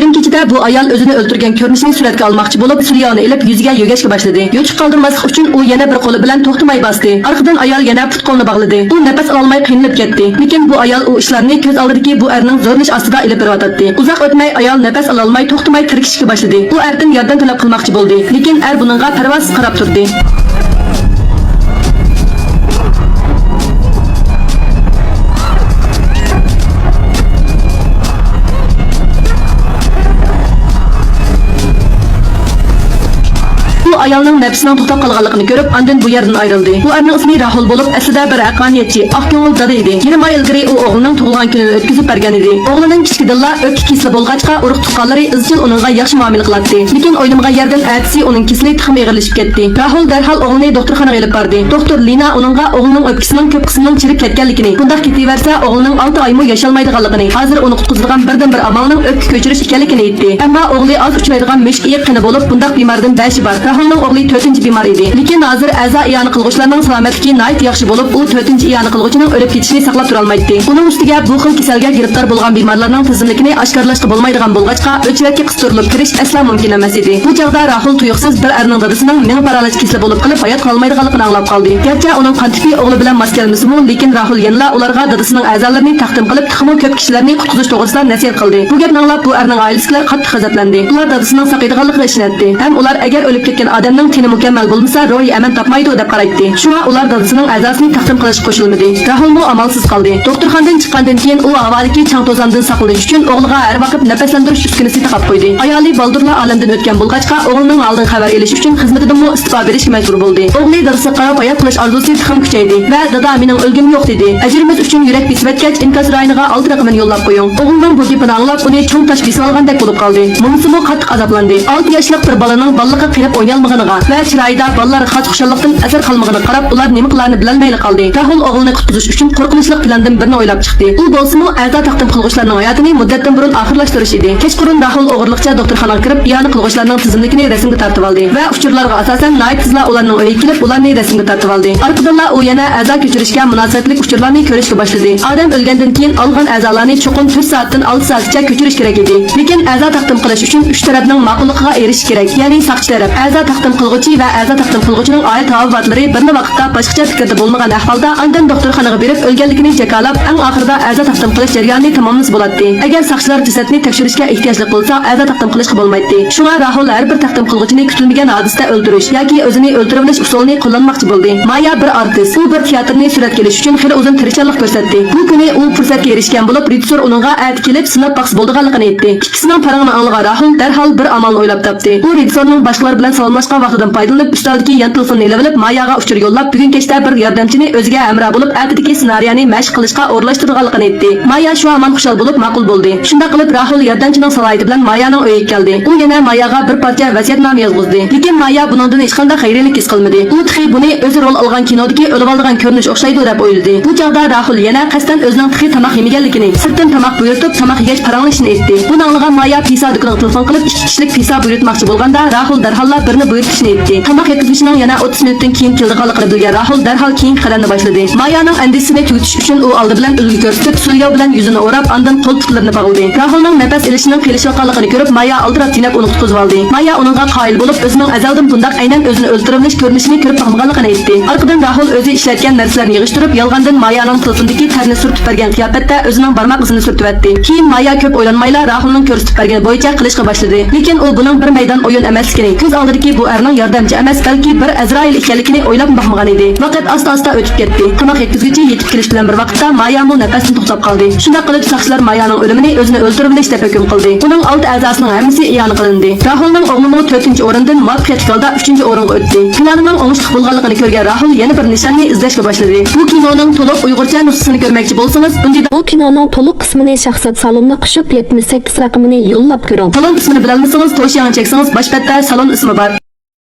O'lim kechida bu ayol o'zini o'ldirgan ko'rinishini suratga olmoqchi bo'lib, silyoni ilib yuziga yo'gashga boshladi. Yo'chiq qoldirmaslik uchun u yana bir qo'li bilan to'xtamay bosdi. Orqadan ayol yana put-qo'lini bog'ladi. U nafas ololmay qiynalib ketdi. Lekin bu ayol u ishlarni ko'z oldidagi bu erning zo'rlash ostida ilib berayotdi. Uzoq o'tmay ayol nafas ololmay to'xtamay tirkishga boshladi. U erdan yordam talab qilmoqchi bo'ldi. Lekin er buningga parvosiz qarab turdi. Ayolning nafsining to'xtab qolganligini ko'rib, ondan bu yerdan ayrildi. Bu erning ismi Rahul bo'lib, aslida bir aqoniyatchi, oq ko'ngil dada edi. 20 oy ilgari u o'g'lining tug'ilgan kunini o'tkazib bergan edi. O'g'lining kichkidilla o'pka kesli bo'lg'achqa, urug' tuqqanlari izchil uningga yaxshi muomala qiladi. Lekin o'ylamgan yerdan atisi uning kesli tixim eg'irlashib ketdi. Rahul darhol o'g'lini doktorxonaga olib bordi. Doktor Lina uningga o'g'lining o'pkasining ko'p qismining chirib ketganligini, bunday ketaversa o'g'lining 6 oymi yasholmaydiganligini, hozir uni qutqizadigan birdan-bir amalning o'pka ko'chirish ekanligini aytdi. Ammo o'g'li oz uchraydigan mushuk iyiqini bo'lib, bunday bemordan bashi bor. Rahulning o'g'li 4-bemor edi. Lekin hozir a'zo iyoni qilg'uvchilarning salomatligi nihoyat yaxshi bo'lib, u 4-iyoni qilg'uvchining o'lib ketishini saqlab tura olmaydi. Uning ustiga bu xil kasalga giribtor bo'lgan bemorlarning tizimligini oshkorlashga bo'lmaydigan bo'lg'achqa, o'chvakka qistirilib kirish aslo mumkin emas edi. Bu chaqda Rahul tuyuqsiz bir erning dadasining ming paralish kasali bo'lib qolib hayot qolmaydiganligini anglab qoldi. Garchi uning qon tipi o'g'li bilan mos kelmasmi, lekin Rahul yana ularga dadasining a'zolarini taqdim qilib, tixmo ko'p kishilarni qutqizish to'g'risida nasihat qildi. Bu gapni anglab bu erning oilasilar qattiq g'azablandi. Ular dadasining saqiydiganligiga ishonadi. Ham ular agar o'lib ketgan odamning teni mukammal bo'lmasa, ro'yi aman topmaydi deb qaraydi. Shunga ular dadasining a'zosini taqdim qilishga qo'shilmadi. Rahulmu amalsiz qoldi. Doktorxonadan chiqqandan keyin u avvalgi chang to'zondan saqlanish uchun o'g'liga har vaqt nafaslantirish uskunasi taqib qo'ydi. Ayoli Baldurla olamdan o'tgan bo'lg'achqa, o'g'lining oldin xabar elish uchun xizmatidanmi istifa berishga majbur bo'ldi. O'g'li dadasiga qarab hayot qilish orzusi ham kuchaydi va dada mening o'lgim yo'q dedi. Ajrimiz uchun yurak bisbatgach inkas rayoniga 6 raqamini yo'llab qo'ying. O'g'lining bu gapini anglab, uni cho'ng tash bisib olgandek bo'lib qoldi. Munisimu qattiq azoblandi. 6 yoshli bir bolaning balliqqa qirib o'ynalmaganiga va chiroyida ballar xat xushallaqdan asar qolmaganiga qarab, ular nima qilarni bilolmayli qoldi. Rahul o'g'lini qutqizish uchun qo'rqinchli plandan birini o'ylab chiqdi. U bo'lsa-mu a'zo taqdim qilg'uvchilarning hayotini muddatdan burun oxirlashtirish edi. Kechqurun Rahul o'g'irliqcha doktorxonaga kirib, iyoni qilg'uvchilarning tizimligini rasmga tortib oldi va uchurlarga asosan Night'izla ularning uyiga kelib, ularni rasmga tortib oldi. Orqadan u yana a'zo ko'chirishga munosabatli uchurlarni ko'rishga boshladi. Odam o'lgandan keyin olgan a'zolarni cho'qim 4 soatdan 6 soatgacha ko'chirish kerak edi. Lekin a'zo taqdim qilish uchun 3 tarafning ma'qulligiga erishish kerak. Ya'ni saqchi taraf, a'zo taqdim qilg'uvchi va a'zo taqdim qilg'uvchining oila tavobatlari bir vaqtda boshqacha fikrda bo'lmagan ahvolda ondan doktorxonaga berib o'lganligini jakolab, eng oxirida a'zo taqdim qilish jarayonini tamomlash bo'ladi. Agar saqchilar jasadni tekshirishga ehtiyojli bo'lsa, a'zo taqdim qilishga bo'lmaydi. Shunga Rahul har bir taqdim qilg'uvchini kutilmagan hodisada o'ldirish yoki o'zini o'ldirish usulini qo'llanmoqchi bo'ldi. Maya bir artist, u bir teatrni suratga olish uchun xil uzun tirishchilik ko'rsatdi. Bu kuni u fursatga erishgan bo'lib, rejissor uningga at kelib sinab baqs bo'lganligini aytdi. Ikkisining parag'ini anglagan Rahul darhol bir amalni o'ylab topdi. U rejissorning boshqalar bilan salomlashgan vaqtidan foydalanib, ustaldagi yan telefonni olib, Mayaga uchur yo'llab, bugun kechda bir yordamchini o'ziga hamroh bo'lib, atidagi ssenariyani mashq qilishga o'rlashtirganligini aytdi. Maya shu aman xushal bo'lib ma'qul bo'ldi. Shunda qilib Rahul yordamchining salohiyati bilan Mayaning uyiga keldi. U yana Mayaga bir parcha vasiyatnoma yozg'izdi. Lekin Maya bundan hech qanday xayriylik his qilmadi. U tixi buni o'zi rol olgan kinodagi o'lib olgan ko'rinish o'xshaydi deb o'yladi. Bu chaqda Rahul yana qasdan o'zining tixi tamoq yemaganligini, sirtdan tamoq buyurtib, tamoq yeyish paranglashini aytdi. Buni anglagan Maya pisa do'koniga telefon qilib, 2 kishilik pisa buyurtmoqchi bo'lganda, Rahul darhol birini buyurtishni aytdi. Tamoq yetkazishning yana 30 minutdan keyin keldiganligini bilgan Rahul darhol keyin qadamni boshladi. Mayaning andisini tugutish uchun u oldi bilan ulgu ko'rsatib, sulyo bilan yuzini o'rab, ondan qo'l-puklarini bog'ladi. Rahulning nafas olishining qiyinchiligini ko'rib, Maya aldirab tinab uni qutqizib oldi. Maya uningga qoyil bo'lib, o'zining azaldan bunday aynan o'zini o'ldirilish ko'rinishini ko'rib boqmaganligini aytdi. Orqadan Rahul o'zi ishlatgan narsalarni yig'ishtirib, yolg'ondan Mayaning telefondagi tarni surtib bergan qiyofatda o'zining barmoq izini surtib o'tdi. Keyin Maya ko'p o'ylanmayla Rahulning ko'rsatib bergan bo'yicha qilishga boshladi. Lekin u buning bir maydon o'yin emasligini, ko'z oldidagi bu erning yordamchi emas, balki bir Azrail ekanligini o'ylab boqmagan edi. Vaqt asta-asta o'tib ketdi. Tamoq yetkazuvchi yetib kelish bilan bir vaqtda Maya mu nafasini to'xtab qoldi. Shunda qilib saqchilar Mayaning o'limini o'zini o'ldirib deb hukm qildi. Uning 6 a'zosining hammasi iyon qilindi. Rahulning o'g'lining 4-o'rindan muvaffaqiyatli holda 3-o'ringa o'tdi. Planining o'ngishli bo'lganligini ko'rgan Rahul yana bir nishonni izlashga boshladi. Bu kinoning to'liq uyg'urcha nusxasini ko'rmoqchi bo'lsangiz, bu kinoning to'liq qismini shaxsiyat salonida qishib 78 raqamini yo'llab ko'ring. Salon ismini bilolmasangiz, to'sh yangi cheksangiz, boshpatda salon ismi bor.